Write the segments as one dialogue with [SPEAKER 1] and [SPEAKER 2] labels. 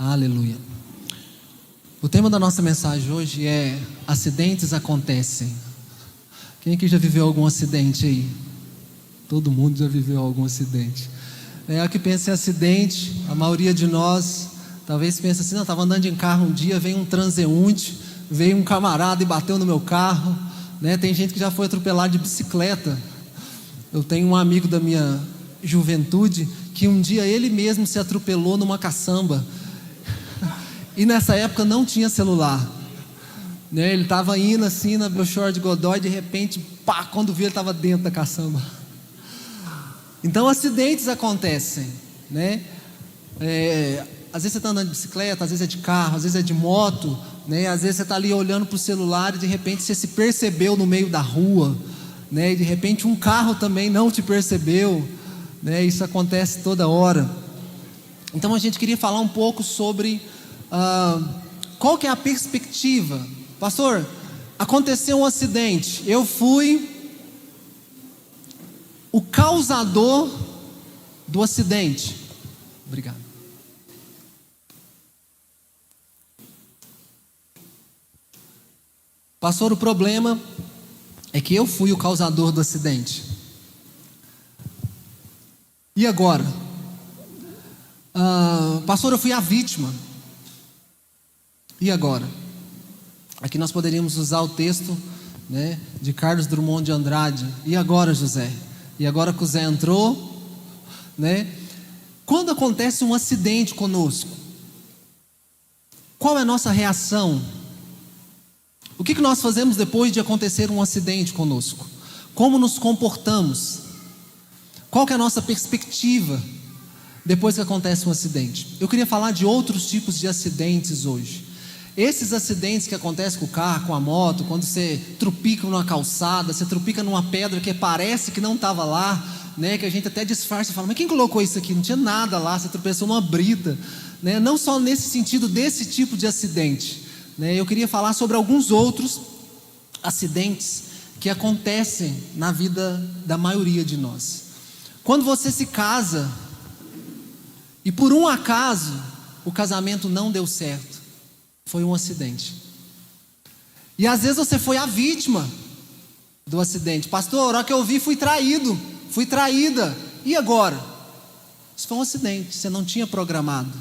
[SPEAKER 1] Aleluia. O tema da nossa mensagem hoje é: acidentes acontecem. Quem aqui já viveu algum acidente aí? Todo mundo já viveu algum acidente. Que pensa em acidente, a maioria de nós talvez pense assim: não, estava andando em carro um dia, veio um transeunte, veio um camarada e bateu no meu carro, né? Tem gente que já foi atropelado de bicicleta. Eu tenho um amigo da minha juventude que um dia ele mesmo se atropelou numa caçamba. E nessa época não tinha celular, né? Ele estava indo assim na Belchor de Godoy, de repente, pá, quando viu ele estava dentro da caçamba. Então acidentes acontecem, né? Às vezes você está andando de bicicleta, às vezes é de carro, às vezes é de moto, né? Às vezes você está ali olhando para o celular e de repente você se percebeu no meio da rua, né? E de repente um carro também não te percebeu, né? Isso acontece toda hora. Então a gente queria falar um pouco sobre qual que é a perspectiva. Pastor, aconteceu um acidente, eu fui o causador do acidente. Obrigado. Pastor, o problema é que eu fui o causador do acidente. E agora? Pastor, eu fui a vítima. E agora? Aqui nós poderíamos usar o texto, né, de Carlos Drummond de Andrade. E agora, José? E agora que o Zé entrou, né? Quando acontece um acidente conosco, qual é a nossa reação? O que nós fazemos depois de acontecer um acidente conosco? Como nos comportamos? Qual que é a nossa perspectiva depois que acontece um acidente? Eu queria falar de outros tipos de acidentes hoje. Esses acidentes que acontecem com o carro, com a moto, quando você trupica numa calçada, você trupica numa pedra que parece que não estava lá, né? Que a gente até disfarça e fala: mas quem colocou isso aqui? Não tinha nada lá, você tropeçou numa brita, né? Não só nesse sentido desse tipo de acidente, né? Eu queria falar sobre alguns outros acidentes que acontecem na vida da maioria de nós. Quando você se casa e por um acaso o casamento não deu certo, foi um acidente. E às vezes você foi a vítima do acidente. Pastor, a hora que eu vi, fui traído, fui traída. E agora? Isso foi um acidente, você não tinha programado.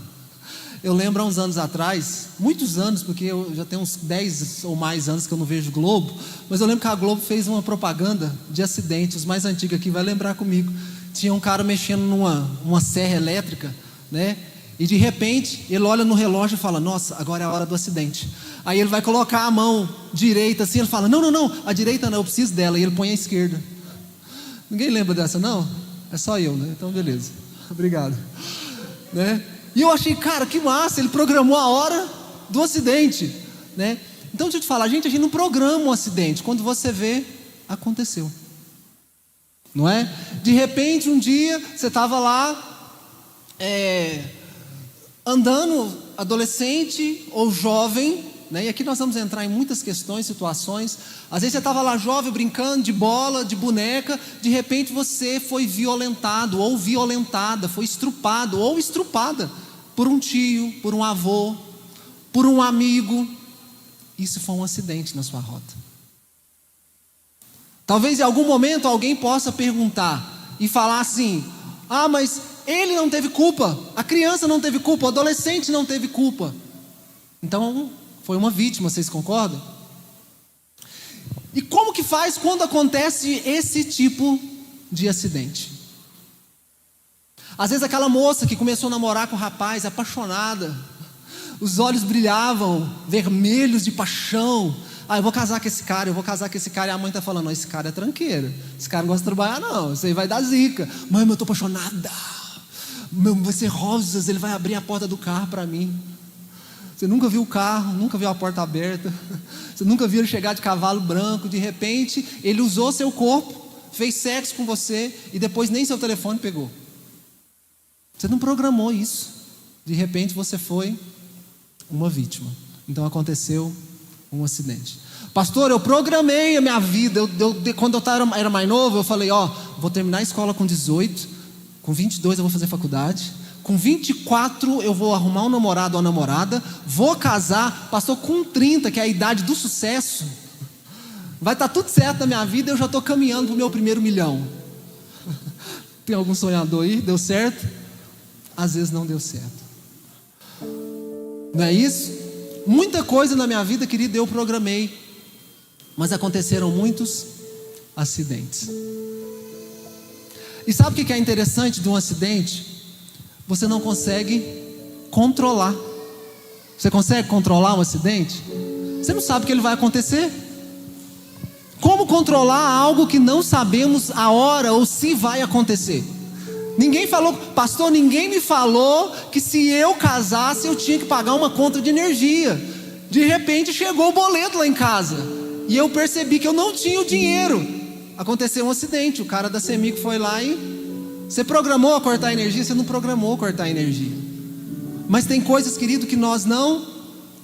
[SPEAKER 1] Eu lembro há uns anos atrás, muitos anos, porque eu já tenho uns 10 ou mais anos que eu não vejo Globo, mas eu lembro que a Globo fez uma propaganda de acidente. Os mais antigos aqui vai lembrar comigo. Tinha um cara mexendo numa serra elétrica, né? E de repente, ele olha no relógio e fala: nossa, agora é a hora do acidente. Aí ele vai colocar a mão direita assim, ele fala: não, a direita não, eu preciso dela. E ele põe a esquerda. Ninguém lembra dessa, não? É só eu, né? Então beleza, obrigado, né? E eu achei, cara, que massa, ele programou a hora do acidente, né? Então deixa eu te falar, a gente não programa um acidente. Quando você vê, aconteceu, não é? De repente um dia, você estava lá andando, adolescente ou jovem, né? E aqui nós vamos entrar em muitas questões, situações. Às vezes você estava lá jovem, brincando de bola, de boneca. De repente você foi violentado ou violentada, foi estrupado ou estrupada por um tio, por um avô, por um amigo. Isso foi um acidente na sua rota. Talvez em algum momento alguém possa perguntar e falar assim: ah, mas ele não teve culpa, a criança não teve culpa, o adolescente não teve culpa. Então foi uma vítima, vocês concordam? E como que faz quando acontece esse tipo de acidente? Às vezes aquela moça que começou a namorar com o rapaz, apaixonada, os olhos brilhavam, vermelhos de paixão. Ah, eu vou casar com esse cara, e a mãe está falando: não, esse cara é tranqueiro, esse cara não gosta de trabalhar não, isso aí vai dar zica. Mãe, eu estou apaixonada, vai ser rosas, ele vai abrir a porta do carro para mim. Você nunca viu o carro, nunca viu a porta aberta, você nunca viu ele chegar de cavalo branco. De repente ele usou seu corpo, fez sexo com você e depois nem seu telefone pegou. Você não programou isso. De repente você foi uma vítima. Então aconteceu um acidente. Pastor, eu programei a minha vida. Quando eu era mais novo, eu falei: vou terminar a escola com 18, com 22 eu vou fazer faculdade, Com 24 eu vou arrumar um namorado ou uma namorada, vou casar. Pastor, com 30, que é a idade do sucesso, vai estar tudo certo na minha vida, eu já estou caminhando para o meu primeiro $1 milhão. Tem algum sonhador aí? Deu certo? Às vezes não deu certo. Não é isso? Muita coisa na minha vida, querido, eu programei, mas aconteceram muitos acidentes. E sabe o que é interessante de um acidente? Você não consegue controlar. Você consegue controlar um acidente? Você não sabe o que ele vai acontecer. Como controlar algo que não sabemos a hora ou se vai acontecer? Ninguém falou, pastor, ninguém me falou que se eu casasse eu tinha que pagar uma conta de energia. De repente chegou o boleto lá em casa e eu percebi que eu não tinha o dinheiro. Aconteceu um acidente, o cara da Semico foi lá e... Você programou a cortar energia? Você não programou cortar energia. Mas tem coisas, querido, que nós não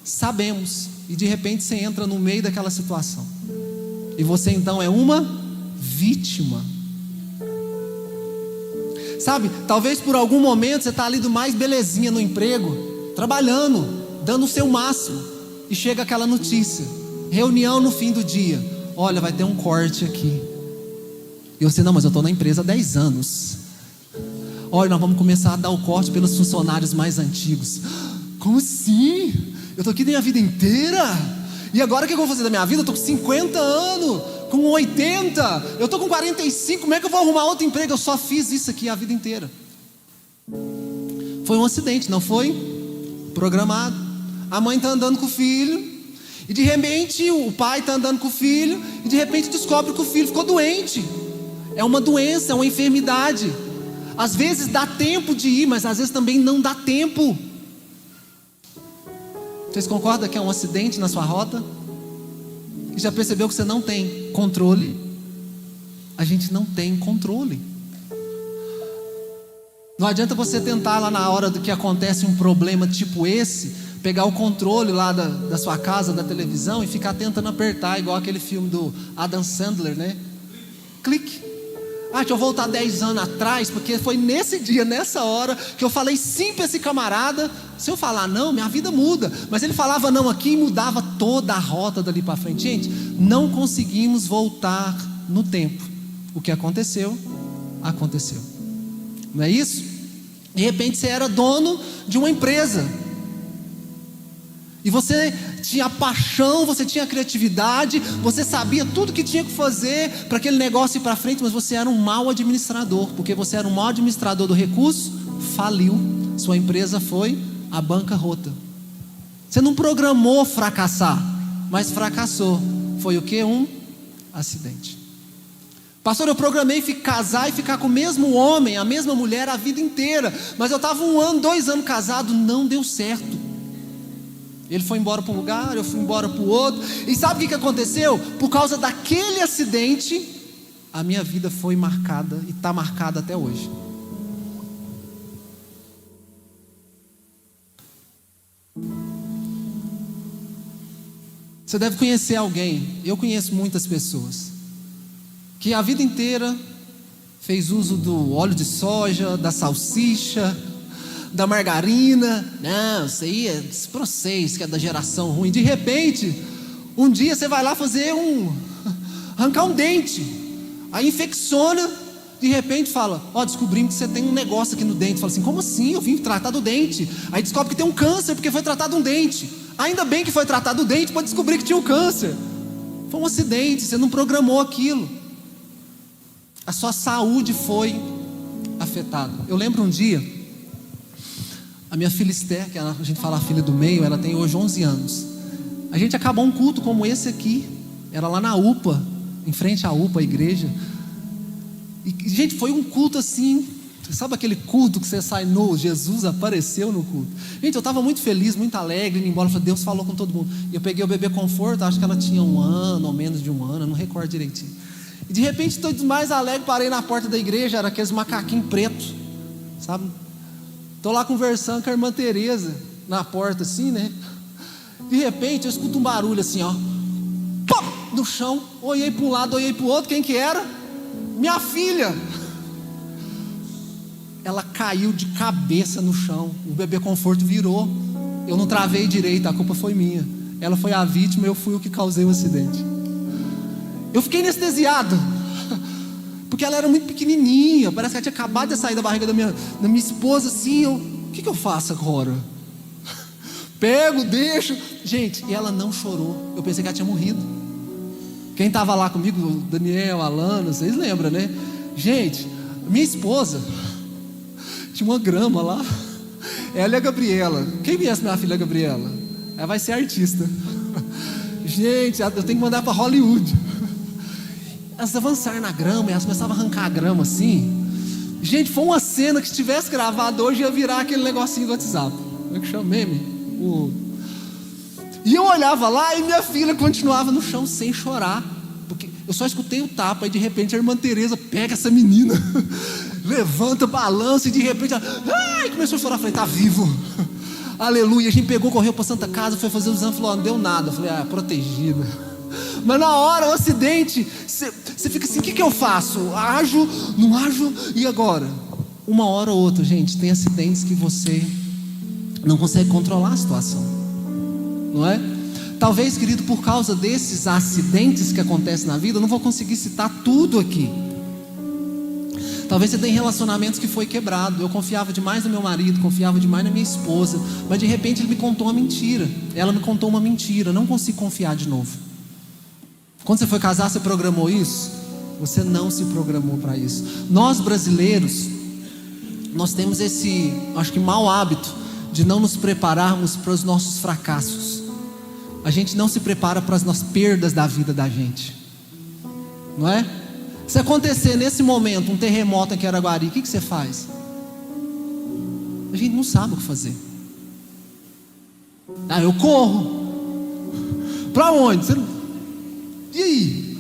[SPEAKER 1] sabemos. E de repente você entra no meio daquela situação. E você então é uma vítima. Sabe, talvez por algum momento você está ali do mais belezinha no emprego, trabalhando, dando o seu máximo. E chega aquela notícia, reunião no fim do dia. Olha, vai ter um corte aqui. E você, não, mas eu estou na empresa há 10 anos. Olha, nós vamos começar a dar o corte pelos funcionários mais antigos. Como assim? Eu estou aqui minha vida inteira. E agora o que eu vou fazer da minha vida? Eu estou com 50 anos, com 80, eu estou com 45, como é que eu vou arrumar outro emprego? Eu só fiz isso aqui a vida inteira. Foi um acidente, não foi? Programado. A mãe está andando com o filho, e de repente o pai está andando com o filho, e de repente descobre que o filho ficou doente. É uma doença, é uma enfermidade. Às vezes dá tempo de ir, mas às vezes também não dá tempo. Vocês concordam que é um acidente na sua rota? E já percebeu que você não tem controle? A gente não tem controle. Não adianta você tentar lá na hora do que acontece um problema tipo esse, pegar o controle lá da sua casa, da televisão, e ficar tentando apertar, igual aquele filme do Adam Sandler, né? Clique. Deixa eu voltar 10 anos atrás, porque foi nesse dia, nessa hora, que eu falei sim para esse camarada. Se eu falar não, minha vida muda. Mas ele falava não aqui e mudava toda a rota dali para frente. Gente, não conseguimos voltar no tempo. O que aconteceu, aconteceu. Não é isso? De repente você era dono de uma empresa. E você tinha paixão, você tinha criatividade, você sabia tudo que tinha que fazer para aquele negócio ir para frente, mas você era um mau administrador, porque você era um mau administrador do recurso, faliu, sua empresa foi à bancarrota. Você não programou fracassar, mas fracassou. Foi o que? Um acidente. Pastor, eu programei casar e ficar com o mesmo homem, a mesma mulher a vida inteira, mas eu estava 1 ano, 2 anos casado, não deu certo. Ele foi embora para um lugar, eu fui embora para o outro. E sabe o que aconteceu? Por causa daquele acidente, a minha vida foi marcada e está marcada até hoje. Você deve conhecer alguém, eu conheço muitas pessoas, que a vida inteira fez uso do óleo de soja, da salsicha, da margarina. Não, isso aí é para vocês que é da geração ruim. De repente, um dia você vai lá arrancar um dente, aí infecciona, de repente fala, descobrimos que você tem um negócio aqui no dente. Fala assim, como assim? Eu vim tratar do dente. Aí descobre que tem um câncer porque foi tratado um dente. Ainda bem que foi tratado o dente para descobrir que tinha um câncer. Foi um acidente, você não programou aquilo. A sua saúde foi afetada. Eu lembro um dia, a minha filha Esther, que a gente fala a filha do meio, ela tem hoje 11 anos. A gente acabou um culto como esse aqui, era lá na UPA, em frente à UPA, a igreja. E gente, foi um culto assim, sabe aquele culto que você sai nu, Jesus apareceu no culto. Gente, eu estava muito feliz, muito alegre, indo embora, Deus falou com todo mundo. E eu peguei o bebê Conforto, acho que ela tinha 1 ano, ou menos de 1 ano, eu não recordo direitinho. E de repente, estou mais alegre, parei na porta da igreja, era aqueles macaquinhos pretos, sabe? Estou lá conversando com a irmã Tereza, na porta assim, né? De repente eu escuto um barulho assim, pop, no chão. Olhei para um lado, olhei para o outro. Quem que era? Minha filha. ela caiu de cabeça no chão. O bebê conforto virou. Eu não travei direito, a culpa foi minha. Ela foi a vítima, eu fui o que causei o acidente. Eu fiquei anestesiado, porque ela era muito pequenininha. Parece que ela tinha acabado de sair da barriga da minha esposa. Assim, o que eu faço agora? Pego, deixo. Gente, e ela não chorou. Eu pensei que ela tinha morrido. Quem estava lá comigo, o Daniel, a Alana, vocês lembram, né? Gente, minha esposa tinha uma grama lá. Ela e a Gabriela. Quem conhece minha filha Gabriela? Ela vai ser artista. Gente, eu tenho que mandar para Hollywood. Elas avançaram na grama e elas começavam a arrancar a grama assim. Gente, foi uma cena que se tivesse gravado hoje ia virar aquele negocinho do WhatsApp. Como é que chama? Meme? E eu olhava lá e minha filha continuava no chão sem chorar, porque eu só escutei o tapa e de repente a irmã Teresa pega essa menina, levanta, balança e de repente ela começou a chorar. Eu falei, tá vivo, aleluia. A gente pegou, correu para Santa Casa, foi fazer o exame, falou, não deu nada. Eu falei, protegida. Mas na hora, o acidente, você fica assim, o que eu faço? Ajo, não ajo, e agora? Uma hora ou outra, gente, tem acidentes que você não consegue controlar a situação, não é? Talvez, querido, por causa desses acidentes que acontecem na vida, eu não vou conseguir citar tudo aqui. Talvez você tenha relacionamentos que foi quebrado. Eu confiava demais no meu marido, confiava demais na minha esposa, mas de repente ele me contou uma mentira. Ela me contou uma mentira, não consigo confiar de novo. Quando você foi casar, você programou isso? Você não se programou para isso. Nós brasileiros, nós temos esse, acho que mau hábito de não nos prepararmos para os nossos fracassos. A gente não se prepara para as nossas perdas da vida da gente, não é? Se acontecer nesse momento um terremoto aqui em Araguari, o que você faz? A gente não sabe o que fazer. Eu corro. Para onde? E aí?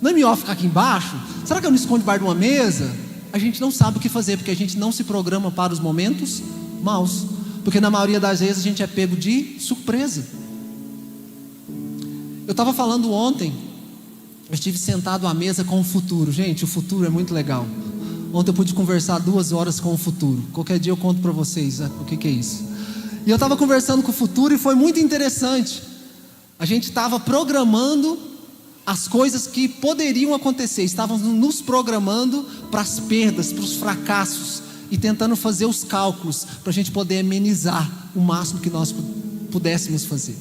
[SPEAKER 1] Não é melhor ficar aqui embaixo? Será que eu me escondo debaixo de uma mesa? A gente não sabe o que fazer, porque a gente não se programa para os momentos maus. Porque na maioria das vezes a gente é pego de surpresa. Eu estava falando ontem, eu estive sentado à mesa com o futuro. Gente, o futuro é muito legal. Ontem eu pude conversar 2 horas com o futuro. Qualquer dia eu conto para vocês o que é isso. E eu estava conversando com o futuro e foi muito interessante. A gente estava programando as coisas que poderiam acontecer. Estávamos nos programando para as perdas, para os fracassos, e tentando fazer os cálculos para a gente poder amenizar o máximo que nós pudéssemos fazer.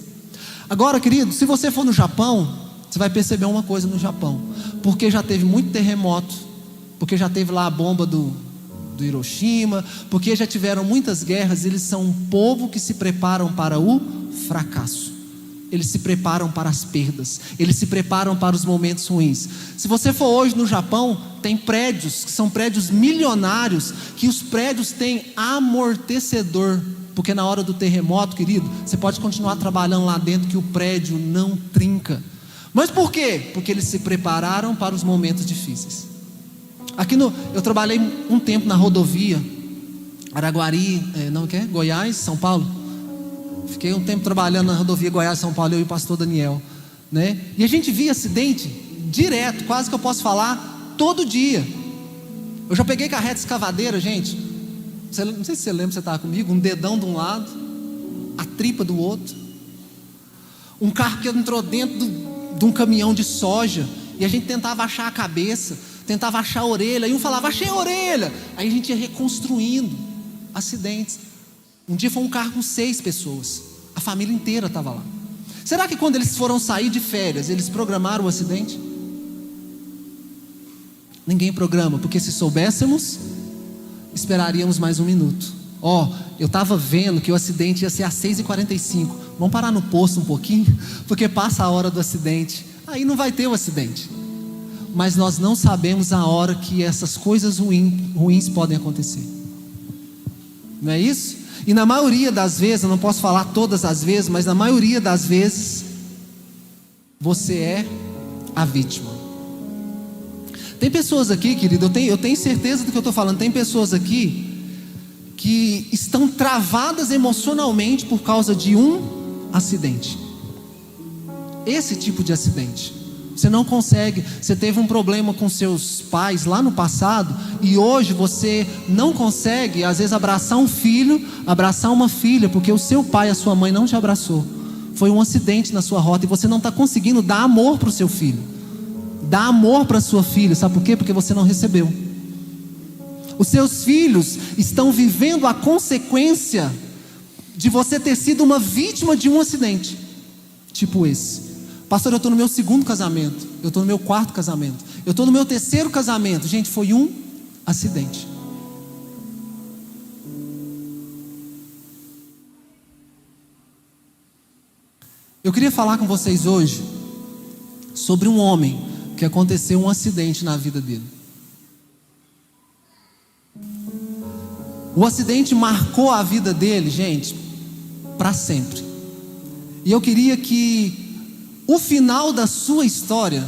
[SPEAKER 1] Agora, querido, se você for no Japão, você vai perceber uma coisa no Japão, porque já teve muito terremoto, porque já teve lá a bomba do Hiroshima, porque já tiveram muitas guerras. Eles são um povo que se preparam para o fracasso, eles se preparam para as perdas, eles se preparam para os momentos ruins. Se você for hoje no Japão, tem prédios que são prédios milionários, que os prédios têm amortecedor, porque na hora do terremoto, querido, você pode continuar trabalhando lá dentro que o prédio não trinca. Mas por quê? Porque eles se prepararam para os momentos difíceis. Eu trabalhei um tempo na rodovia Araguari, Goiás, São Paulo. Fiquei um tempo trabalhando na rodovia Goiás, São Paulo, eu e o pastor Daniel, né? E a gente via acidente direto, quase que eu posso falar, todo dia. Eu já peguei carreta escavadeira, gente. Não sei se você lembra, você estava comigo, um dedão de um lado, a tripa do outro. Um carro que entrou dentro de um caminhão de soja, e a gente tentava achar a cabeça, tentava achar a orelha, e um falava, achei a orelha. Aí a gente ia reconstruindo acidentes. Um dia foi um carro com 6 pessoas, a família inteira estava lá. Será que quando eles foram sair de férias, eles programaram o acidente? Ninguém programa, porque se soubéssemos, esperaríamos mais 1 minuto. Eu estava vendo que o acidente ia ser às 6h45. Vamos parar no posto um pouquinho, porque passa a hora do acidente, aí não vai ter o acidente. Mas nós não sabemos a hora que essas coisas ruins podem acontecer. Não é isso? E na maioria das vezes, eu não posso falar todas as vezes, mas na maioria das vezes, você é a vítima. Tem pessoas aqui, querido, eu tenho certeza do que eu estou falando. Tem pessoas aqui que estão travadas emocionalmente por causa de um acidente. Esse tipo de acidente. Você não consegue. Você teve um problema com seus pais lá no passado e hoje você não consegue, às vezes, abraçar um filho, abraçar uma filha, porque o seu pai, a sua mãe não te abraçou. Foi um acidente na sua rota e você não está conseguindo dar amor para o seu filho, dar amor para a sua filha. Sabe por quê? Porque você não recebeu. Os seus filhos estão vivendo a consequência de você ter sido uma vítima de um acidente, tipo esse. Pastor, eu estou no meu 2º casamento, eu estou no meu 4º casamento, eu estou no meu 3º casamento. Gente, foi um acidente. Eu queria falar com vocês hoje sobre um homem que aconteceu um acidente na vida dele. O acidente marcou a vida dele, gente, para sempre. E eu queria que o final da sua história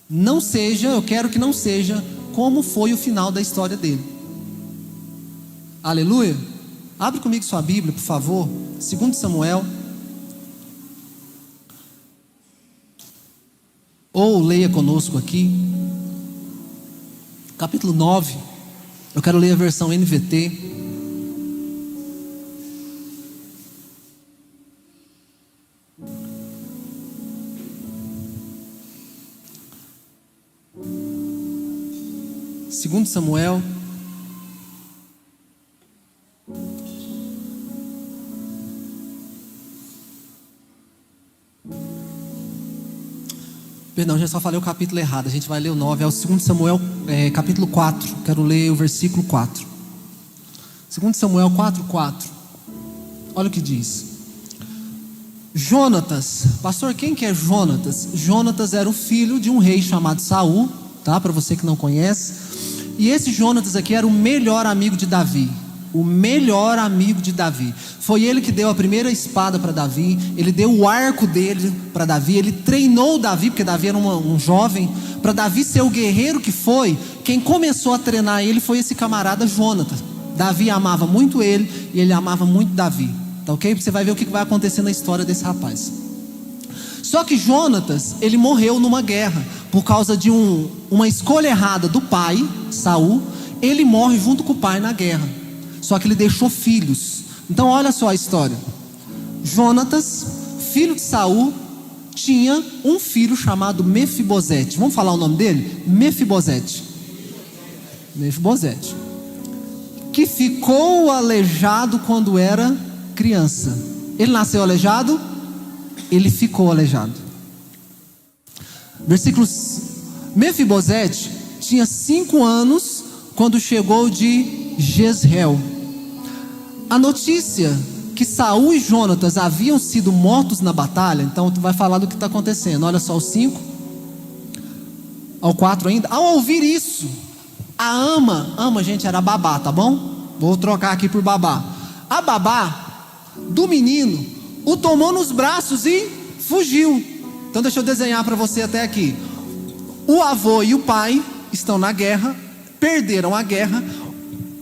[SPEAKER 1] não seja, eu quero que não seja como foi o final da história dele. Aleluia? Abre comigo sua Bíblia, por favor. 2 Samuel. Ou leia conosco aqui. Capítulo 9. Eu quero ler a versão NVT. Segundo Samuel, perdão, já só falei o capítulo errado. A gente vai ler o 9, é o 2 Samuel, capítulo 4. Quero ler o versículo 4. 2 Samuel 4:4. Olha o que diz. Jonatas, pastor, quem que é Jonatas? Jonatas era o filho de um rei chamado Saul, tá? Para você que não conhece. E esse Jonatas aqui era o melhor amigo de Davi. O melhor amigo de Davi. Foi ele que deu a primeira espada para Davi. Ele deu o arco dele para Davi. Ele treinou Davi, porque Davi era um jovem, para Davi ser o guerreiro que foi. Quem começou a treinar ele foi esse camarada Jonatas. Davi amava muito ele e ele amava muito Davi. Tá ok? Você vai ver o que vai acontecer na história desse rapaz. Só que Jonatas, ele morreu numa guerra por causa de uma escolha errada do pai, Saul. Ele morre junto com o pai na guerra. Só que ele deixou filhos. Então olha só a história. Jonatas, filho de Saul, tinha um filho chamado Mefibosete. Vamos falar o nome dele? Mefibosete. Mefibosete. Que ficou aleijado quando era criança. Ele nasceu aleijado? Ele ficou aleijado. Versículos. Mefibosete tinha 5 anos quando chegou de Jezreel. A notícia que Saul e Jonatas haviam sido mortos na batalha. Então tu vai falar do que está acontecendo. Olha só o 5 ao 4 ainda. Ao ouvir isso, a ama gente, era babá, tá bom? Vou trocar aqui por babá. A babá do menino o tomou nos braços e fugiu. Então deixa eu desenhar para você até aqui. O avô e o pai estão na guerra, perderam a guerra.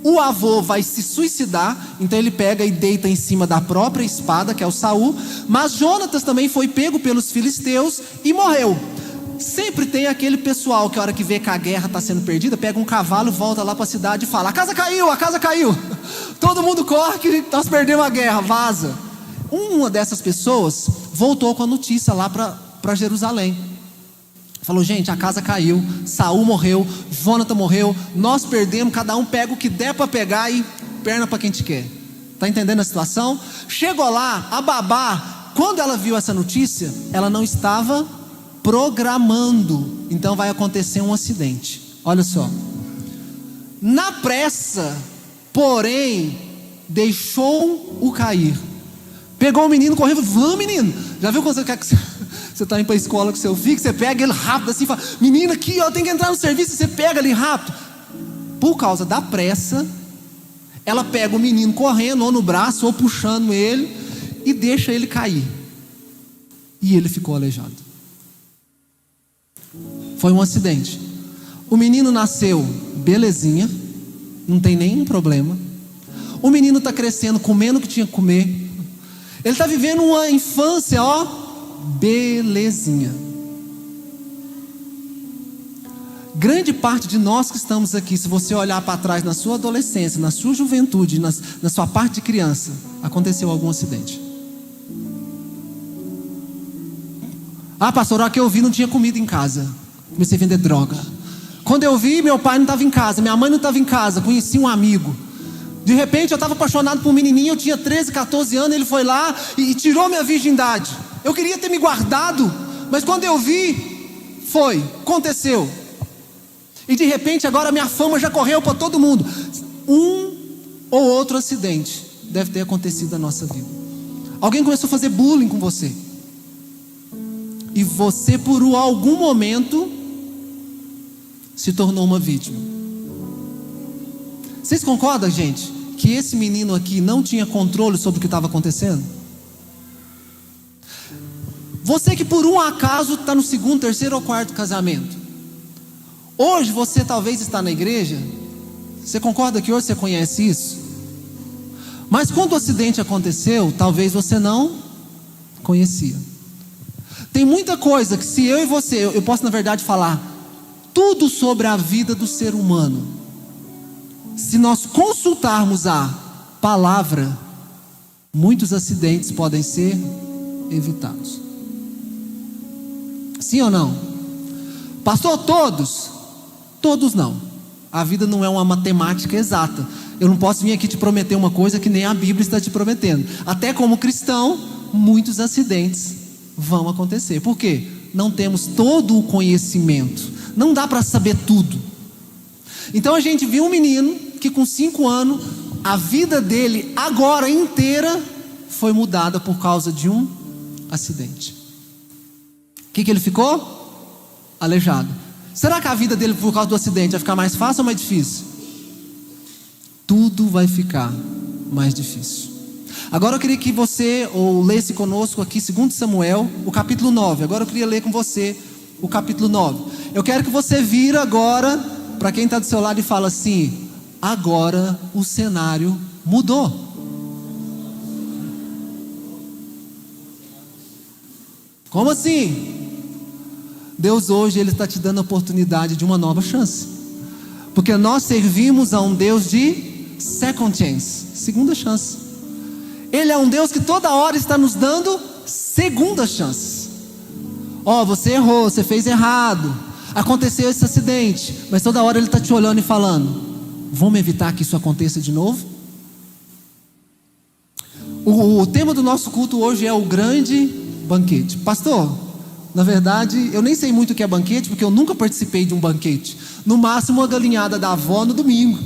[SPEAKER 1] O avô vai se suicidar, então ele pega e deita em cima da própria espada, que é o Saul. Mas Jonatas também foi pego pelos filisteus e morreu. Sempre tem aquele pessoal que a hora que vê que a guerra está sendo perdida, pega um cavalo, volta lá para a cidade e fala: a casa caiu, a casa caiu. Todo mundo corre que nós perdemos a guerra, vaza. Uma dessas pessoas voltou com a notícia lá para Jerusalém. Falou: gente, a casa caiu, Saul morreu, Jonatas morreu, nós perdemos, cada um pega o que der para pegar e perna para quem te quer. Está entendendo a situação? Chegou lá, a babá, quando ela viu essa notícia, ela não estava programando. Então vai acontecer um acidente. Olha só. Na pressa, porém, deixou-o cair. Pegou o menino, correu, vamos menino. Já viu quando você quer que você está indo para a escola com seu filho, você pega ele rápido assim, fala: menina aqui, ó, tem que entrar no serviço, você pega ali rápido. Por causa da pressa, ela pega o menino correndo, ou no braço, ou puxando ele, e deixa ele cair. E ele ficou aleijado. Foi um acidente. O menino nasceu belezinha, não tem nenhum problema. O menino está crescendo, comendo o que tinha que comer. Ele está vivendo uma infância, ó, belezinha. Grande parte de nós que estamos aqui, se você olhar para trás na sua adolescência, na sua juventude, na sua parte de criança, aconteceu algum acidente. Ah, pastor, a que eu vi não tinha comida em casa, comecei a vender droga. Quando eu vi, meu pai não estava em casa, minha mãe não estava em casa, conheci um amigo. De repente eu estava apaixonado por um menininho, eu tinha 13, 14 anos, ele foi lá e tirou minha virgindade. Eu queria ter me guardado, mas quando eu vi, aconteceu. E de repente agora minha fama já correu para todo mundo. Um ou outro acidente deve ter acontecido na nossa vida. Alguém começou a fazer bullying com você, e você por algum momento se tornou uma vítima. Vocês concordam, gente, que esse menino aqui não tinha controle sobre o que estava acontecendo? Você que por um acaso está no segundo, terceiro ou quarto casamento, hoje você talvez está na igreja. Você concorda que hoje você conhece isso? Mas quando o acidente aconteceu, talvez você não conhecia. Tem muita coisa que se eu e você, eu posso na verdade falar tudo sobre a vida do ser humano. Se nós consultarmos a palavra, muitos acidentes podem ser evitados. Sim ou não? Pastor, todos? Todos não. A vida não é uma matemática exata. Eu não posso vir aqui te prometer uma coisa que nem a Bíblia está te prometendo. Até como cristão, muitos acidentes vão acontecer. Por quê? Não temos todo o conhecimento. Não dá para saber tudo. Então a gente viu um menino que com 5 anos, a vida dele agora inteira foi mudada por causa de um acidente. O que ele ficou? Aleijado. Será que a vida dele por causa do acidente vai ficar mais fácil ou mais difícil? Tudo vai ficar mais difícil. Agora eu queria que você lesse conosco aqui 2 Samuel, o capítulo 9. Agora eu queria ler com você o capítulo 9. Eu quero que você vira agora para quem está do seu lado e fala assim: agora o cenário mudou. Como assim? Deus hoje Ele está te dando a oportunidade de uma nova chance, porque nós servimos a um Deus de second chance, segunda chance. Ele é um Deus que toda hora está nos dando segunda chances. Você errou, você fez errado, aconteceu esse acidente, mas toda hora Ele está te olhando e falando: vamos evitar que isso aconteça de novo? O tema do nosso culto hoje é o grande banquete. Pastor, na verdade, eu nem sei muito o que é banquete, porque eu nunca participei de um banquete. No máximo, uma galinhada da avó no domingo.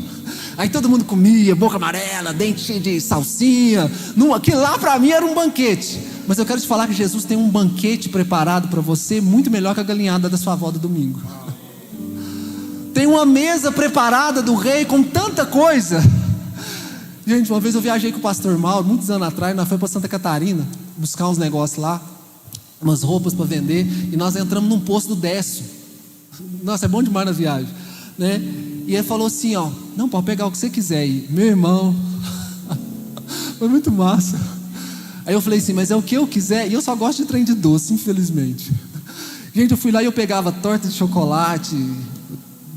[SPEAKER 1] Aí todo mundo comia, boca amarela, dente cheio de salsinha. Aquilo lá para mim era um banquete. Mas eu quero te falar que Jesus tem um banquete preparado para você, muito melhor que a galinhada da sua avó do domingo. Tem uma mesa preparada do rei com tanta coisa. Gente, uma vez eu viajei com o pastor Mauro, muitos anos atrás, nós fomos para Santa Catarina buscar uns negócios lá, umas roupas para vender, e nós entramos num posto do Décio. Nossa, é bom demais na viagem, né? E ele falou assim, não, pode pegar o que você quiser aí. Meu irmão, foi muito massa. Aí eu falei assim, mas é o que eu quiser, e eu só gosto de trem de doce, infelizmente. Gente, eu fui lá e eu pegava torta de chocolate,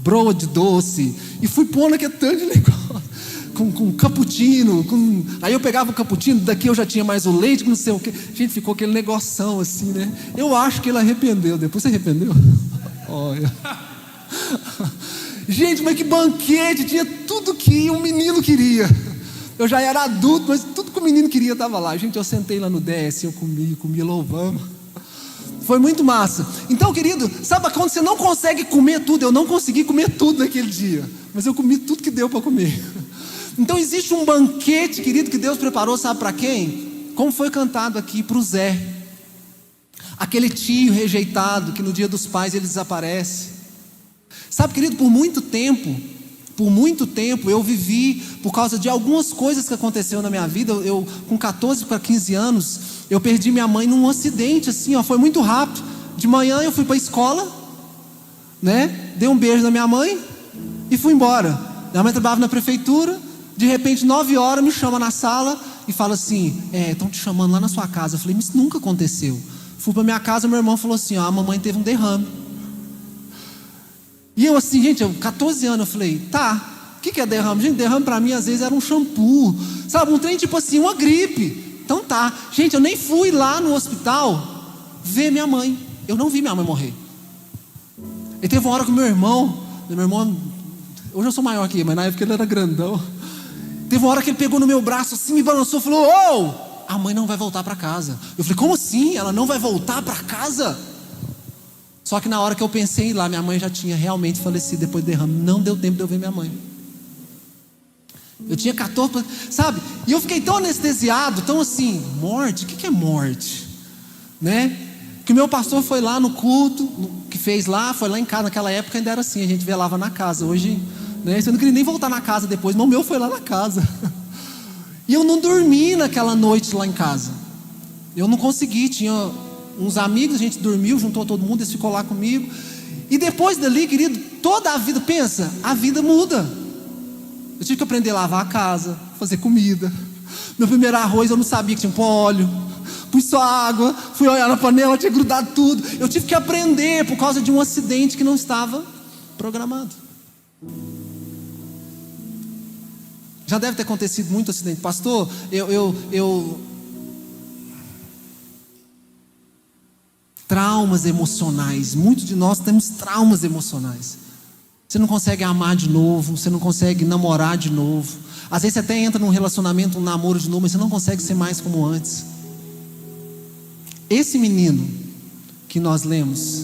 [SPEAKER 1] broa de doce, e fui pondo aquele tanto de negócio, com cappuccino, aí eu pegava o cappuccino, daqui eu já tinha mais o leite, não sei o que. Gente, ficou aquele negoção assim, né? Eu acho que ele arrependeu. Depois você arrependeu? Olha. Gente, mas que banquete, tinha tudo que um menino queria. Eu já era adulto, mas tudo que o menino queria estava lá. Gente, eu sentei lá no DS, eu comi louvando. Foi muito massa. Então, querido, sabe quando você não consegue comer tudo? Eu não consegui comer tudo naquele dia, mas eu comi tudo que deu para comer. Então existe um banquete, querido, que Deus preparou, sabe para quem? Como foi cantado aqui, para o Zé, aquele tio rejeitado que no dia dos pais ele desaparece. Sabe, querido, por muito tempo eu vivi, por causa de algumas coisas que aconteceram na minha vida. Eu com 14 para 15 anos, eu perdi minha mãe num acidente assim, foi muito rápido. De manhã eu fui para a escola, né? Dei um beijo na minha mãe e fui embora. Minha mãe trabalhava na prefeitura. De repente, 9 horas, me chama na sala e fala assim: estão te chamando lá na sua casa. Eu falei, mas isso nunca aconteceu. Fui para minha casa, meu irmão falou assim: a mamãe teve um derrame. E eu assim, gente, 14 anos, eu falei, tá, o que é derrame? Gente, derrame para mim às vezes era um shampoo, sabe, um trem tipo assim, uma gripe. Então tá, gente, eu nem fui lá no hospital ver minha mãe. Eu não vi minha mãe morrer. E teve uma hora que meu irmão, hoje eu sou maior que ele, mas na época ele era grandão. Teve uma hora que ele pegou no meu braço assim, me balançou, falou, a mãe não vai voltar para casa. Eu falei, como assim? Ela não vai voltar para casa? Só que na hora que eu pensei em ir lá, minha mãe já tinha realmente falecido depois do derrame. Não deu tempo de eu ver minha mãe. Eu tinha 14, sabe? E eu fiquei tão anestesiado, tão assim, morte? O que é morte? Né? Que o meu pastor foi lá no culto, que fez lá, foi lá em casa. Naquela época ainda era assim, a gente velava na casa. Hoje, né, você não queria nem voltar na casa depois, mas o meu foi lá na casa. E eu não dormi naquela noite lá em casa. Eu não consegui, tinha uns amigos, a gente dormiu, juntou todo mundo, eles ficou lá comigo. E depois dali, querido, toda a vida, pensa, a vida muda. Eu tive que aprender a lavar a casa, fazer comida. Meu primeiro arroz eu não sabia que tinha que pôr óleo. Pus só água, fui olhar na panela, tinha grudado tudo. Eu tive que aprender por causa de um acidente que não estava programado. Já deve ter acontecido muito acidente. Pastor, traumas emocionais. Muitos de nós temos traumas emocionais. Você não consegue amar de novo, você não consegue namorar de novo. Às vezes você até entra num relacionamento, um namoro de novo, mas você não consegue ser mais como antes. Esse menino que nós lemos,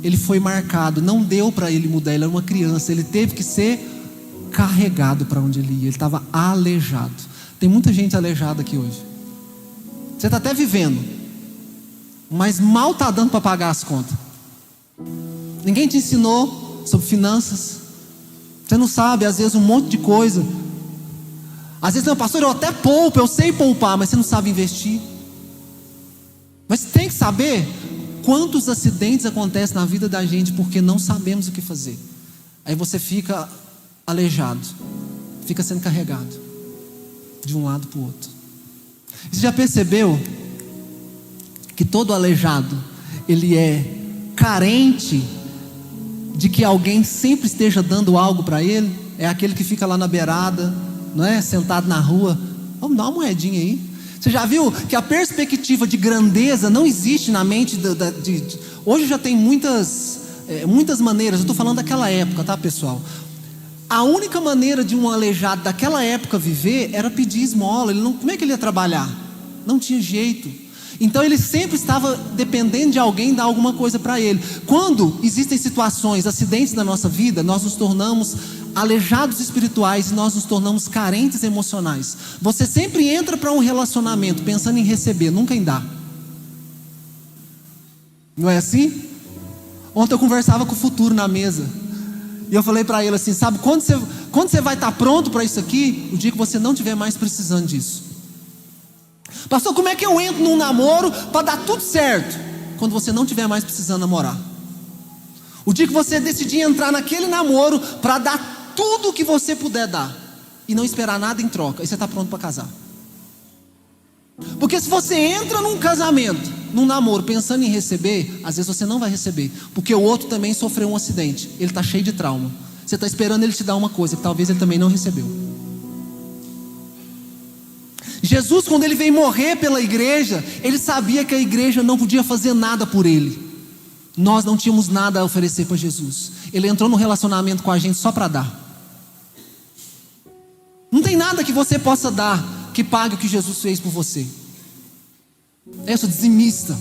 [SPEAKER 1] ele foi marcado, não deu para ele mudar, ele era uma criança, ele teve que ser carregado para onde ele ia, ele estava aleijado. Tem muita gente aleijada aqui hoje. Você está até vivendo, mas mal está dando para pagar as contas. Ninguém te ensinou sobre finanças. Você não sabe, às vezes, um monte de coisa. Às vezes, não, pastor, eu até poupo, eu sei poupar, mas você não sabe investir. Mas tem que saber quantos acidentes acontecem na vida da gente porque não sabemos o que fazer. Aí você fica aleijado, fica sendo carregado de um lado para o outro. Você já percebeu que todo aleijado, ele é carente de que alguém sempre esteja dando algo para ele? É aquele que fica lá na beirada, não é? Sentado na rua, vamos dar uma moedinha aí. Você já viu que a perspectiva de grandeza não existe na mente hoje já tem muitas maneiras. Eu estou falando daquela época, tá, pessoal? A única maneira de um aleijado daquela época viver era pedir esmola. Como é que ele ia trabalhar? Não tinha jeito. Então ele sempre estava dependendo de alguém dar alguma coisa para ele. Quando existem situações, acidentes na nossa vida, nós nos tornamos aleijados espirituais e nós nos tornamos carentes emocionais. Você sempre entra para um relacionamento pensando em receber, nunca em dar. Não é assim? Ontem eu conversava com o Futuro na mesa e eu falei para ele assim, sabe, quando você vai estar pronto para isso aqui? O dia que você não estiver mais precisando disso. Pastor, como é que eu entro num namoro para dar tudo certo? Quando você não estiver mais precisando namorar. O dia que você decidir entrar naquele namoro para dar tudo o que você puder dar e não esperar nada em troca, aí você está pronto para casar. Porque se você entra num casamento, num namoro, pensando em receber, às vezes você não vai receber, porque o outro também sofreu um acidente, ele está cheio de trauma. Você está esperando ele te dar uma coisa que talvez ele também não recebeu. Jesus, quando ele veio morrer pela igreja, ele sabia que a igreja não podia fazer nada por ele. Nós não tínhamos nada a oferecer para Jesus. Ele entrou no relacionamento com a gente só para dar. Não tem nada que você possa dar que pague o que Jesus fez por você. Eu sou dizimista.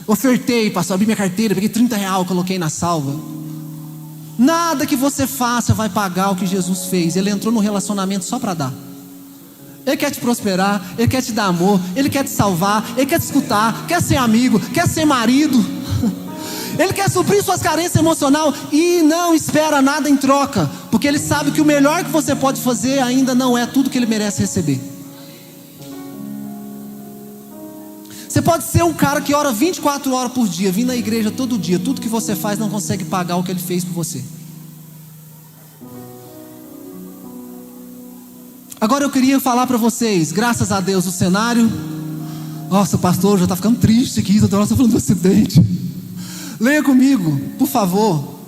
[SPEAKER 1] Ofertei, pastor, abri minha carteira, peguei R$30, coloquei na salva. Nada que você faça vai pagar o que Jesus fez. Ele entrou no relacionamento só para dar. Ele quer te prosperar, Ele quer te dar amor, Ele quer te salvar, Ele quer te escutar, quer ser amigo, quer ser marido. Ele quer suprir suas carências emocionais e não espera nada em troca, porque Ele sabe que o melhor que você pode fazer ainda não é tudo que Ele merece receber. Você pode ser um cara que ora 24 horas por dia, vir na igreja todo dia, tudo que você faz não consegue pagar o que Ele fez por você. Agora eu queria falar para vocês, graças a Deus, o cenário. Nossa, pastor, já está ficando triste aqui, estou falando do acidente. Leia comigo, por favor,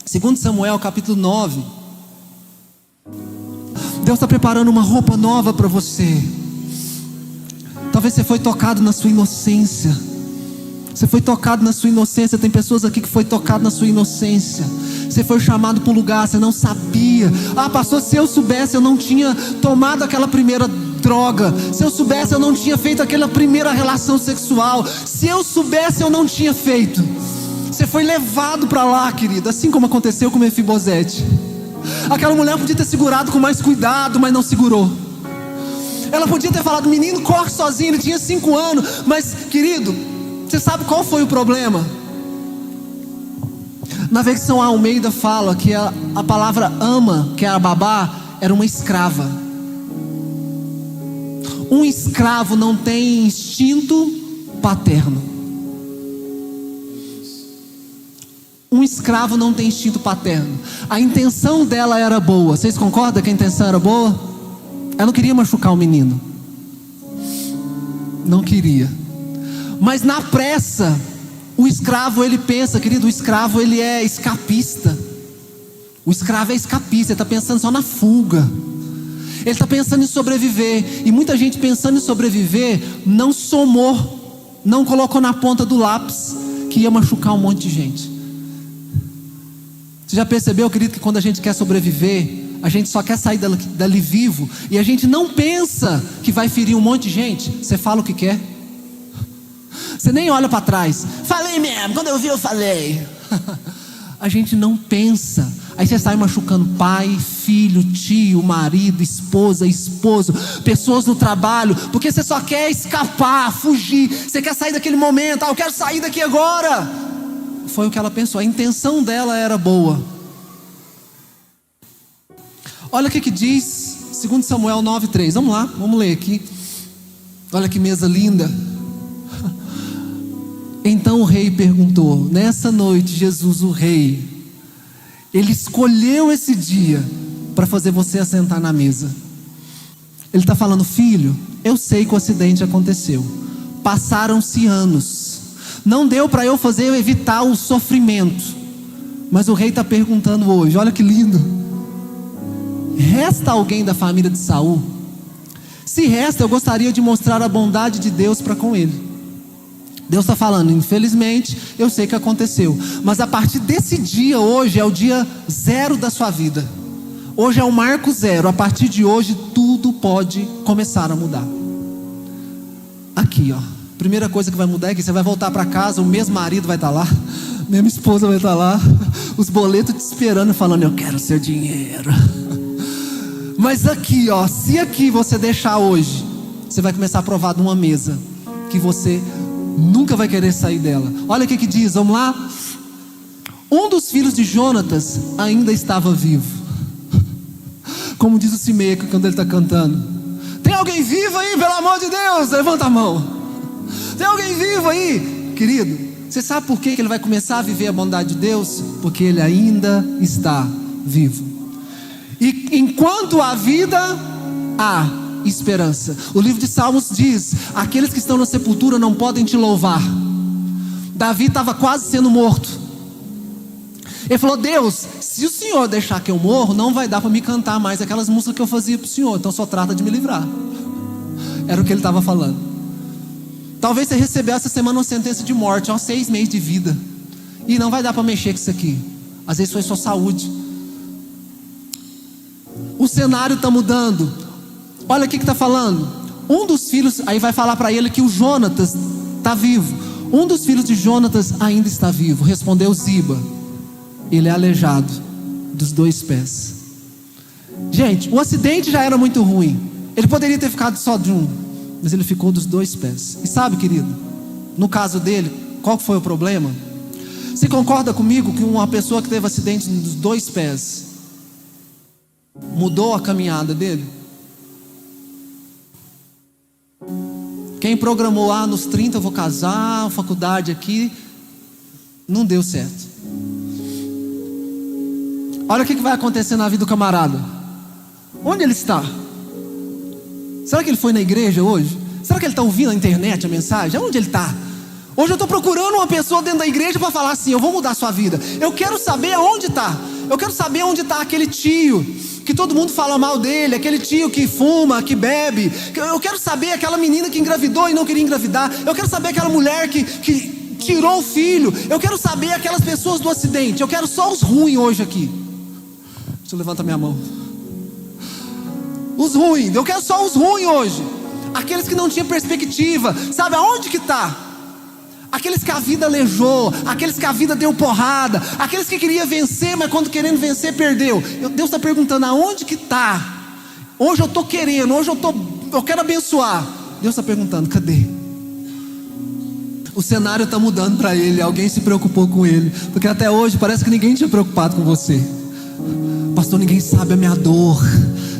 [SPEAKER 1] 2 Samuel capítulo 9. Deus está preparando uma roupa nova para você. Talvez você foi tocado na sua inocência. Você foi tocado na sua inocência. Tem pessoas aqui que foi tocado na sua inocência. Você foi chamado para um lugar, você não sabia. Ah, pastor, se eu soubesse, eu não tinha tomado aquela primeira droga. Se eu soubesse, eu não tinha feito aquela primeira relação sexual. Se eu soubesse, eu não tinha feito. Você foi levado para lá, querido, assim como aconteceu com Mefibosete. Aquela mulher podia ter segurado com mais cuidado, mas não segurou. Ela podia ter falado: menino, corre sozinho. Ele tinha 5 anos. Mas, querido, você sabe qual foi o problema? Na versão Almeida fala que a palavra ama, que é a babá, era uma escrava. Um escravo não tem instinto paterno. Um escravo não tem instinto paterno. A intenção dela era boa. Vocês concordam que a intenção era boa? Ela não queria machucar o menino. Não queria. Mas na pressa, o escravo, ele pensa, querido, o escravo, ele é escapista. O escravo é escapista, ele está pensando só na fuga. Ele está pensando em sobreviver. E muita gente pensando em sobreviver não somou, não colocou na ponta do lápis que ia machucar um monte de gente. Você já percebeu, querido, que quando a gente quer sobreviver, a gente só quer sair dali vivo, e a gente não pensa que vai ferir um monte de gente? Você fala o que quer. Você nem olha para trás. Falei mesmo, quando eu vi eu falei. A gente não pensa. Aí você sai machucando pai, filho, tio, marido, esposa, esposo, pessoas no trabalho, porque você só quer escapar, fugir. Você quer sair daquele momento. Ah, eu quero sair daqui agora. Foi o que ela pensou. A intenção dela era boa. Olha o que diz 2 Samuel 9:3. Vamos lá, vamos ler aqui. Olha que mesa linda. Então o rei perguntou. Nessa noite, Jesus, o rei, ele escolheu esse dia para fazer você assentar na mesa. Ele está falando: filho, eu sei que o acidente aconteceu. Passaram-se anos. Não deu para eu evitar o sofrimento. Mas o rei está perguntando hoje. Olha que lindo. Resta alguém da família de Saul? Se resta, eu gostaria de mostrar a bondade de Deus para com ele. Deus está falando: infelizmente, eu sei que aconteceu, mas a partir desse dia, hoje é o dia 0 da sua vida. Hoje é o marco 0. A partir de hoje, tudo pode começar a mudar. Aqui, ó. Primeira coisa que vai mudar é que você vai voltar para casa, o mesmo marido vai estar lá, a mesma esposa vai estar lá, os boletos te esperando, falando: eu quero seu dinheiro. Mas aqui, ó, se aqui você deixar hoje, você vai começar a provar de uma mesa que você nunca vai querer sair dela. Olha o que diz, vamos lá. Um dos filhos de Jonatas ainda estava vivo. Como diz o Simeca quando ele está cantando: tem alguém vivo aí, pelo amor de Deus? Levanta a mão. Tem alguém vivo aí? Querido, você sabe por que ele vai começar a viver a bondade de Deus? Porque ele ainda está vivo. E enquanto há vida, há esperança. O livro de Salmos diz: aqueles que estão na sepultura não podem te louvar. Davi estava quase sendo morto. Ele falou: Deus, se o Senhor deixar que eu morro, não vai dar para me cantar mais aquelas músicas que eu fazia para o Senhor. Então só trata de me livrar. Era o que ele estava falando. Talvez você recebeu essa semana uma sentença de morte, 6 meses de vida, e não vai dar para mexer com isso aqui. Às vezes foi sua saúde. O cenário está mudando. Olha o que está falando. Um dos filhos, aí vai falar para ele que o Jonatas está vivo. Um dos filhos de Jonatas ainda está vivo. Respondeu Ziba: ele é aleijado dos 2 pés. Gente, o acidente já era muito ruim. Ele poderia ter ficado só de um, mas ele ficou dos 2 pés. E sabe, querido, no caso dele, qual foi o problema? Você concorda comigo que uma pessoa que teve acidente dos 2 pés mudou a caminhada dele? Quem programou lá nos 30 eu vou casar, faculdade aqui, não deu certo. Olha o que vai acontecer na vida do camarada. Onde ele está? Será que ele foi na igreja hoje? Será que ele está ouvindo na internet a mensagem? Onde ele está? Hoje eu estou procurando uma pessoa dentro da igreja para falar assim: eu vou mudar a sua vida. Eu quero saber aonde está. Eu quero saber onde está aquele tio que todo mundo fala mal dele, aquele tio que fuma, que bebe. Eu quero saber aquela menina que engravidou e não queria engravidar. Eu quero saber aquela mulher que tirou o filho. Eu quero saber aquelas pessoas do acidente. Eu quero só os ruins hoje aqui. Deixa eu levantar minha mão. Os ruins, eu quero só os ruins hoje. Aqueles que não tinham perspectiva. Sabe aonde que está? Aqueles que a vida aleijou, aqueles que a vida deu porrada, aqueles que queriam vencer, mas quando querendo vencer, perdeu. Deus está perguntando: aonde que está? Hoje eu estou querendo, hoje eu quero abençoar. Deus está perguntando: cadê? O cenário está mudando para ele. Alguém se preocupou com ele, porque até hoje parece que ninguém tinha preocupado com você. Pastor, ninguém sabe a minha dor.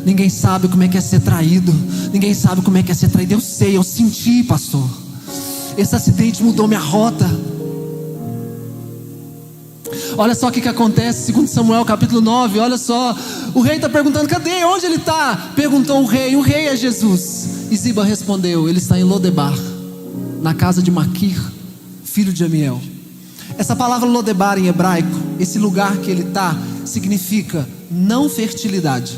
[SPEAKER 1] Ninguém sabe como é que é ser traído. Ninguém sabe como é que é ser traído. Eu sei, eu senti, pastor. Esse acidente mudou minha rota. Olha só o que acontece, 2 Samuel capítulo 9. Olha só, o rei está perguntando: cadê? Onde ele está? Perguntou o rei é Jesus. E Ziba respondeu: ele está em Lodebar, na casa de Maquir, filho de Amiel. Essa palavra Lodebar em hebraico, esse lugar que ele está, significa não fertilidade.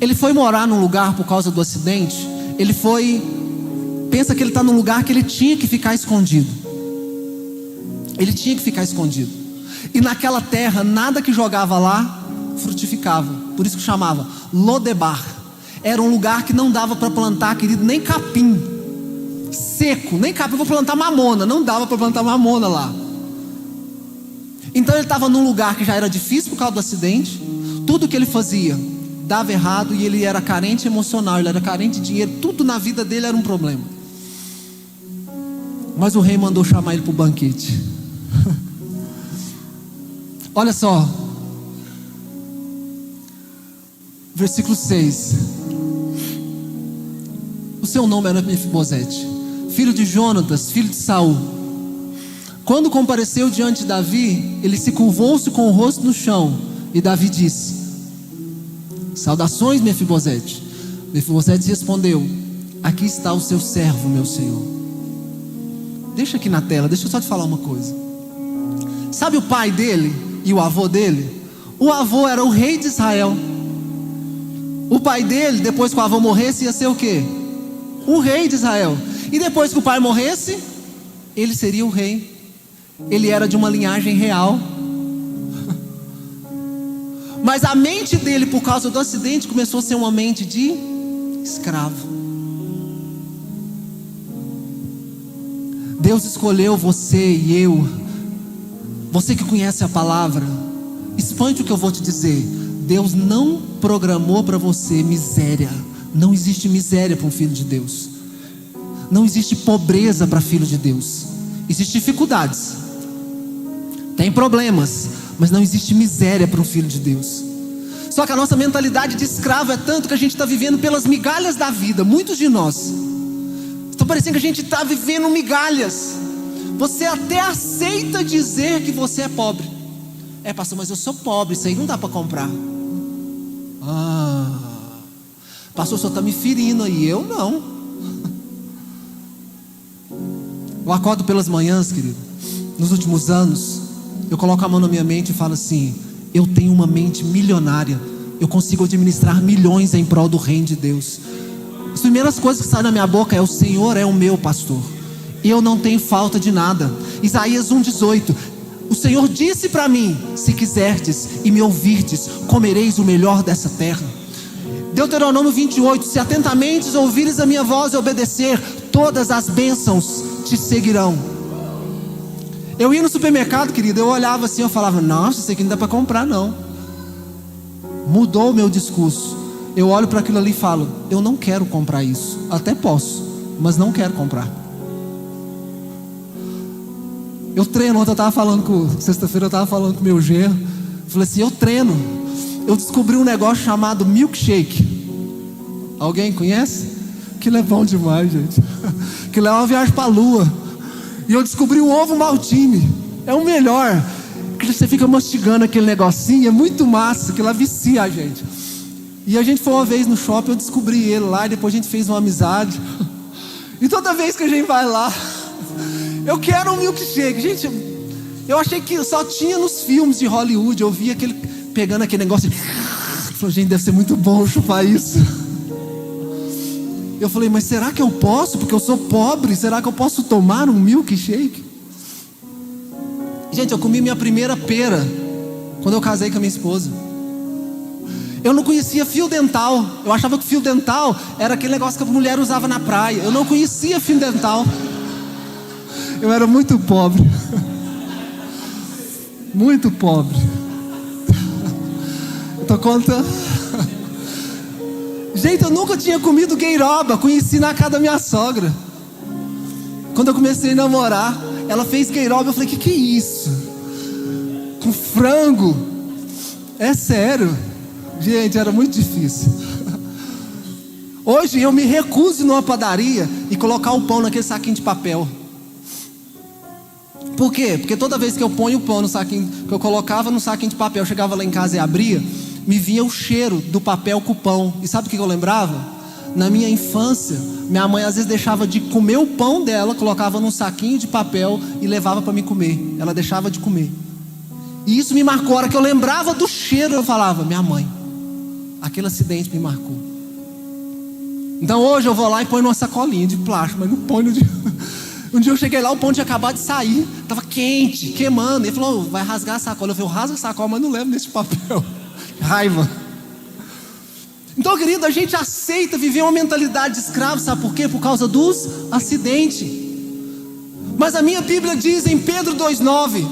[SPEAKER 1] Ele foi morar num lugar por causa do acidente. Pensa que ele está num lugar que ele tinha que ficar escondido. Ele tinha que ficar escondido. E naquela terra, nada que jogava lá frutificava. Por isso que chamava Lodebar. Era um lugar que não dava para plantar, querido, nem capim seco, nem capim. Vou plantar mamona, não dava para plantar mamona lá. Então ele estava num lugar que já era difícil por causa do acidente. Tudo que ele fazia dava errado, e ele era carente emocional, ele era carente de dinheiro. Tudo na vida dele era um problema. Mas o rei mandou chamar ele para o banquete. Olha só, versículo 6. O seu nome era Mefibosete, filho de Jonatas, filho de Saul. Quando compareceu diante de Davi, ele se curvou-se com o rosto no chão, e Davi disse: saudações, Mefibosete. Mefibosete respondeu: aqui está o seu servo, meu senhor. Deixa aqui na tela, deixa eu só te falar uma coisa. Sabe o pai dele e o avô dele? O avô era o rei de Israel. O pai dele, depois que o avô morresse, ia ser o quê? O rei de Israel. E depois que o pai morresse, ele seria o rei. Ele era de uma linhagem real. Mas a mente dele, por causa do acidente, começou a ser uma mente de escravo. Deus escolheu você e eu. Você que conhece a palavra, expande o que eu vou te dizer. Deus não programou para você miséria. Não existe miséria para um filho de Deus. Não existe pobreza para filho de Deus. Existem dificuldades, tem problemas, mas não existe miséria para um filho de Deus. Só que a nossa mentalidade de escravo é tanto que a gente está vivendo pelas migalhas da vida. Muitos de nós está parecendo que a gente está vivendo migalhas. Você até aceita dizer que você é pobre. É, pastor, mas eu sou pobre, isso aí não dá para comprar. Pastor, o senhor está me ferindo aí. Eu não. Eu acordo pelas manhãs, querido. Nos últimos anos, eu coloco a mão na minha mente e falo assim: eu tenho uma mente milionária. Eu consigo administrar milhões em prol do reino de Deus. As primeiras coisas que saem na minha boca é: o Senhor é o meu pastor, e eu não tenho falta de nada. Isaías 1,18. O Senhor disse para mim: se quiserdes e me ouvirdes, comereis o melhor dessa terra. Deuteronômio 28. Se atentamente ouvires a minha voz e obedecer, todas as bênçãos te seguirão. Eu ia no supermercado, querido, eu olhava assim, eu falava: nossa, isso aqui não dá para comprar não. Mudou o meu discurso. Eu olho para aquilo ali e falo: eu não quero comprar isso. Até posso, mas não quero comprar. Eu treino. Ontem eu estava falando sexta-feira eu estava falando com o meu genro. Falei assim: eu treino. Eu descobri um negócio chamado milkshake. Alguém conhece? Aquilo é bom demais, gente. Aquilo é uma viagem para a lua. E eu descobri um ovo maltine. É o melhor. Porque você fica mastigando aquele negocinho. É muito massa. Aquilo lá vicia a gente. E a gente foi uma vez no shopping. Eu descobri ele lá. E depois a gente fez uma amizade. E toda vez que a gente vai lá, Eu quero um milkshake. Gente, eu achei que só tinha nos filmes de Hollywood. Eu via aquele, pegando aquele negócio de... Eu falei, gente, deve ser muito bom chupar isso. Eu falei, mas será que eu posso? Porque eu sou pobre, será que eu posso tomar um milkshake? Gente, eu comi minha primeira pera quando eu casei com a minha esposa. Eu não conhecia fio dental. Eu achava que fio dental era aquele negócio que a mulher usava na praia. Eu não conhecia fio dental. Eu era muito pobre. Muito pobre. Eu tô contando. Gente, eu nunca tinha comido gueiroba. Conheci na casa da minha sogra. Quando eu comecei a namorar, ela fez gueiroba. Eu falei, que é isso? Com frango? É sério? Gente, era muito difícil. Hoje eu me recuso numa padaria e colocar o pão naquele saquinho de papel. Por quê? Porque toda vez que eu ponho o pão no saquinho, que eu colocava no saquinho de papel, eu chegava lá em casa e abria, me vinha o cheiro do papel com o pão. E sabe o que eu lembrava? Na minha infância, minha mãe às vezes deixava de comer o pão dela, colocava num saquinho de papel e levava para me comer. Ela deixava de comer. E isso me marcou. A hora que eu lembrava do cheiro, eu falava, minha mãe, aquele acidente me marcou. Então hoje eu vou lá e ponho numa sacolinha de plástico, mas não ponho no dia. Um dia eu cheguei lá, o pão tinha acabado de sair, estava quente, queimando. Ele falou, vai rasgar a sacola. Eu falei, eu rasgo a sacola, mas não levo nesse papel. Raiva. Então, querido, a gente aceita viver uma mentalidade de escravo, sabe por quê? Por causa dos acidentes. Mas a minha Bíblia diz em Pedro 2,9: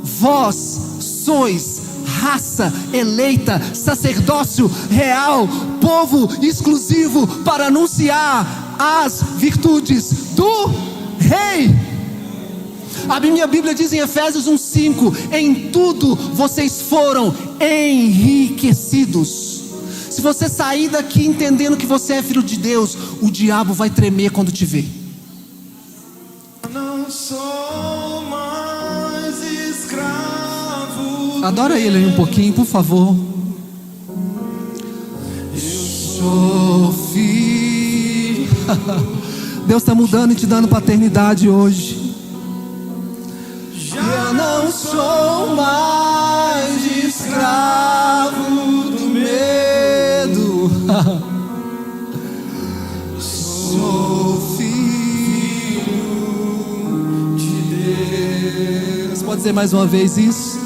[SPEAKER 1] vós sois raça eleita, sacerdócio real, povo exclusivo, para anunciar as virtudes do Rei. A minha Bíblia diz em Efésios 1,5: em tudo vocês foram enriquecidos. Se você sair daqui entendendo que você é filho de Deus, o diabo vai tremer quando te ver.
[SPEAKER 2] Não sou mais escravo.
[SPEAKER 1] Adora ele aí um pouquinho, por favor. Eu sou filho. Deus está mudando e te dando paternidade hoje.
[SPEAKER 2] Já não sou mais escravo do medo. Sou filho de Deus.
[SPEAKER 1] Você pode dizer mais uma vez isso?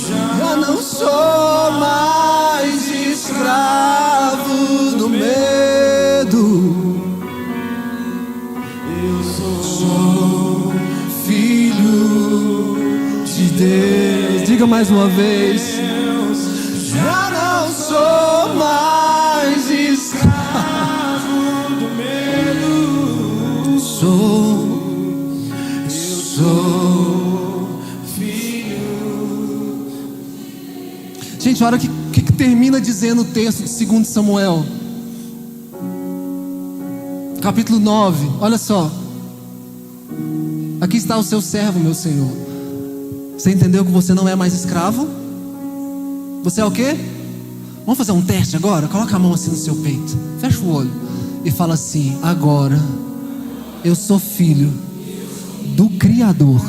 [SPEAKER 2] Já não sou mais escravo do medo. Eu sou filho de Deus.
[SPEAKER 1] Diga mais uma vez.
[SPEAKER 2] Já não sou mais escravo do medo. Eu sou filho.
[SPEAKER 1] Gente, olha o que termina dizendo o texto de 2 Samuel, capítulo 9. Olha só. Aqui está o seu servo, meu Senhor. Você entendeu que você não é mais escravo? Você é o quê? Vamos fazer um teste agora? Coloca a mão assim no seu peito, fecha o olho e fala assim: agora eu sou filho do Criador.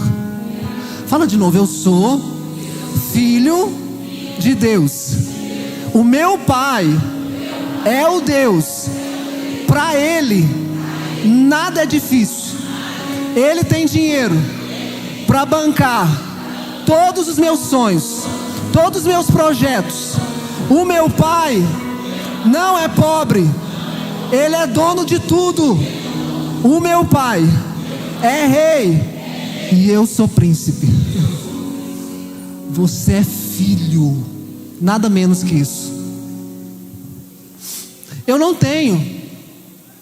[SPEAKER 1] Fala de novo: eu sou filho de Deus. O meu pai é o Deus. Para ele nada é difícil. Ele tem dinheiro para bancar todos os meus sonhos, todos os meus projetos. O meu pai não é pobre, ele é dono de tudo. O meu pai é rei e eu sou príncipe. Você é filho, nada menos que isso. Eu não tenho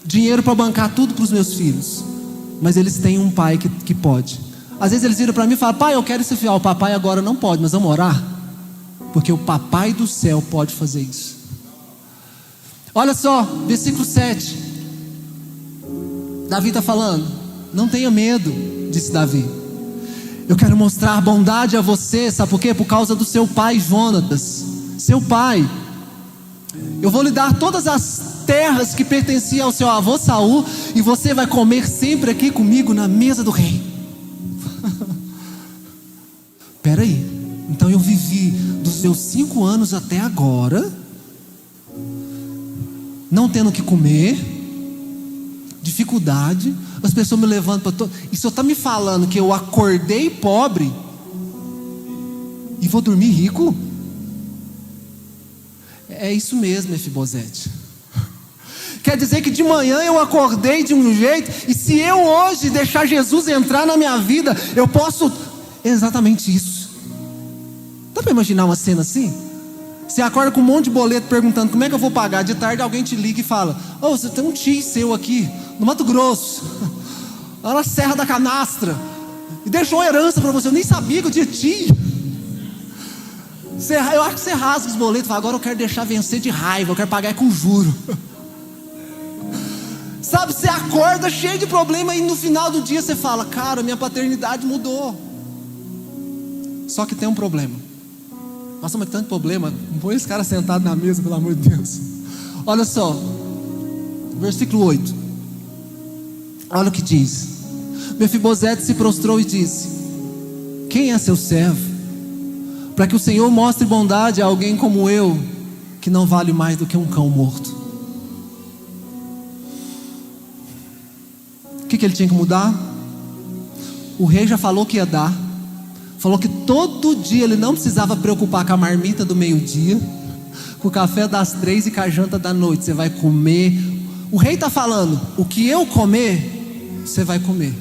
[SPEAKER 1] dinheiro para bancar tudo para os meus filhos, mas eles têm um pai que pode. Às vezes eles viram para mim e falam: pai, eu quero esse fiel. O papai agora não pode, mas vamos orar, porque o papai do céu pode fazer isso. Olha só, versículo 7. Davi está falando: não tenha medo, disse Davi. Eu quero mostrar bondade a você, sabe por quê? Por causa do seu pai Jonatas. Seu pai. Eu vou lhe dar todas as terras que pertenciam ao seu avô Saul, e você vai comer sempre aqui comigo na mesa do rei. Peraí, então eu vivi dos seus 5 anos até agora, não tendo o que comer, dificuldade, as pessoas me levando para todo. E o senhor está me falando que eu acordei pobre e vou dormir rico? É isso mesmo, Mefibosete. Quer dizer que de manhã eu acordei de um jeito, e se eu hoje deixar Jesus entrar na minha vida, eu posso. Exatamente isso. Dá para imaginar uma cena assim? Você acorda com um monte de boleto perguntando como é que eu vou pagar. De tarde alguém te liga e fala: "Oh, você tem um tio seu aqui no Mato Grosso, lá na Serra da Canastra, e deixou uma herança para você." Eu nem sabia que eu tinha tio. Eu acho que você rasga os boletos e fala: "Agora eu quero deixar vencer de raiva, eu quero pagar com juro." Sabe, você acorda cheio de problema e no final do dia você fala: "Cara, minha paternidade mudou." Só que tem um problema. Nossa, mas tanto problema. Não põe esse cara sentado na mesa, pelo amor de Deus. Olha só, versículo 8. Olha o que diz: Mefibosete se prostrou e disse: "Quem é seu servo, para que o Senhor mostre bondade a alguém como eu, que não vale mais do que um cão morto?" O que ele tinha que mudar? O rei já falou que ia dar. Falou que todo dia ele não precisava preocupar com a marmita do meio-dia, com o café das 3 e com a janta da noite. Você vai comer. O rei está falando: o que eu comer, você vai comer.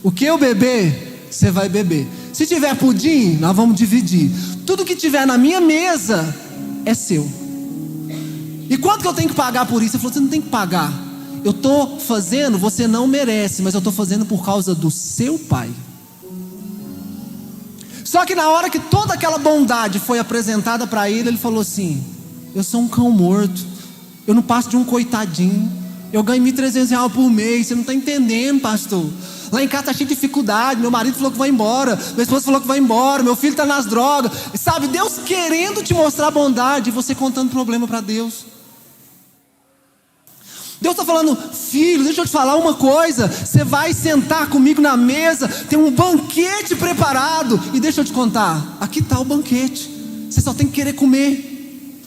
[SPEAKER 1] O que eu beber, você vai beber. Se tiver pudim, nós vamos dividir. Tudo que tiver na minha mesa é seu. E quanto que eu tenho que pagar por isso? Ele falou: "Você não tem que pagar. Eu estou fazendo, você não merece, mas eu estou fazendo por causa do seu pai." Só que na hora que toda aquela bondade foi apresentada para ele, ele falou assim: "Eu sou um cão morto, eu não passo de um coitadinho, eu ganho R$1.300 por mês, você não está entendendo, pastor. Lá em casa está cheio de dificuldade, meu marido falou que vai embora, minha esposa falou que vai embora, meu filho está nas drogas." Sabe, Deus querendo te mostrar bondade, e você contando problema para Deus. Deus está falando: "Filho, deixa eu te falar uma coisa. Você vai sentar comigo na mesa, tem um banquete preparado. E deixa eu te contar, aqui está o banquete. Você só tem que querer comer."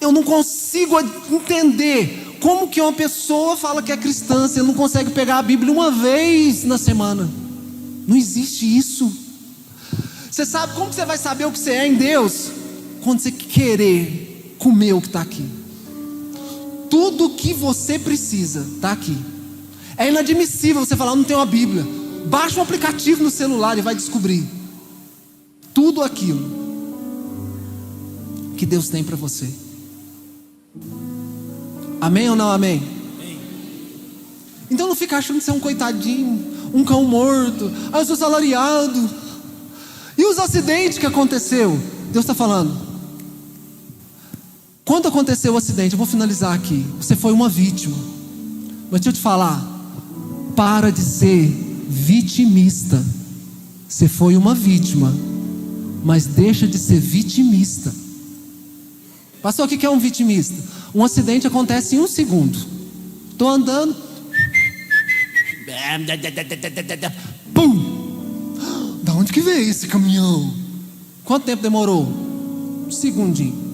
[SPEAKER 1] Eu não consigo entender como que uma pessoa fala que é cristã, se ele não consegue pegar a Bíblia uma vez na semana. Não existe isso. Você sabe como que você vai saber o que você é em Deus? Quando você querer comer o que está aqui. Tudo que você precisa está aqui. É inadmissível você falar: "Eu não tenho a Bíblia." Baixa um aplicativo no celular e vai descobrir tudo aquilo que Deus tem para você. Amém ou não amém? Então não fica achando que você é um coitadinho, um cão morto. "Ah, eu sou salariado." E os acidentes que aconteceu? Deus está falando: quando aconteceu o acidente, eu vou finalizar aqui, você foi uma vítima. Mas deixa eu te falar, para de ser vitimista. Você foi uma vítima, mas deixa de ser vitimista. Pastor, o que é um vitimista? Um acidente acontece em 1 segundo. Estou andando, pum! Da onde que veio esse caminhão? Quanto tempo demorou? 1 segundinho.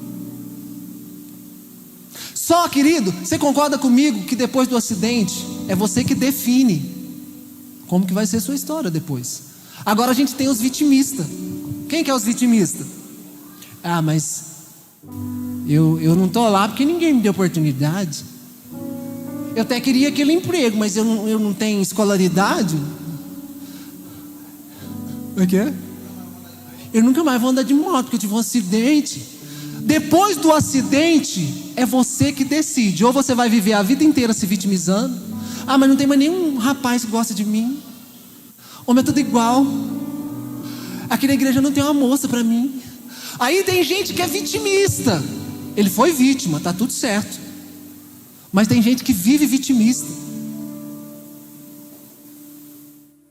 [SPEAKER 1] Só, querido, você concorda comigo que depois do acidente é você que define como que vai ser a sua história depois? Agora a gente tem os vitimistas. Quem que é os vitimistas? "Ah, mas eu não estou lá porque ninguém me deu oportunidade. Eu até queria aquele emprego, mas eu não tenho escolaridade. O que é? Eu nunca mais vou andar de moto porque eu tive um acidente." Depois do acidente, é você que decide. Ou você vai viver a vida inteira se vitimizando: "Ah, mas não tem mais nenhum rapaz que gosta de mim. Homem é tudo igual. Aqui na igreja não tem uma moça para mim." Aí tem gente que é vitimista. Ele foi vítima, tá tudo certo. Mas tem gente que vive vitimista.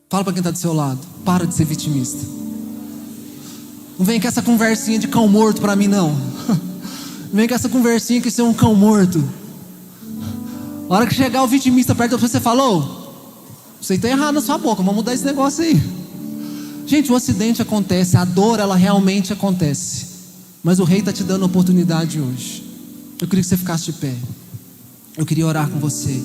[SPEAKER 1] Fala para quem está do seu lado: para de ser vitimista. Não vem com essa conversinha de cão morto para mim, não. Não vem com essa conversinha que você é um cão morto. A hora que chegar o vitimista perto de você, falou: você está errado na sua boca, vamos mudar esse negócio aí. Gente, o acidente acontece, a dor ela realmente acontece, mas o rei está te dando a oportunidade hoje. Eu queria que você ficasse de pé. Eu queria orar com você.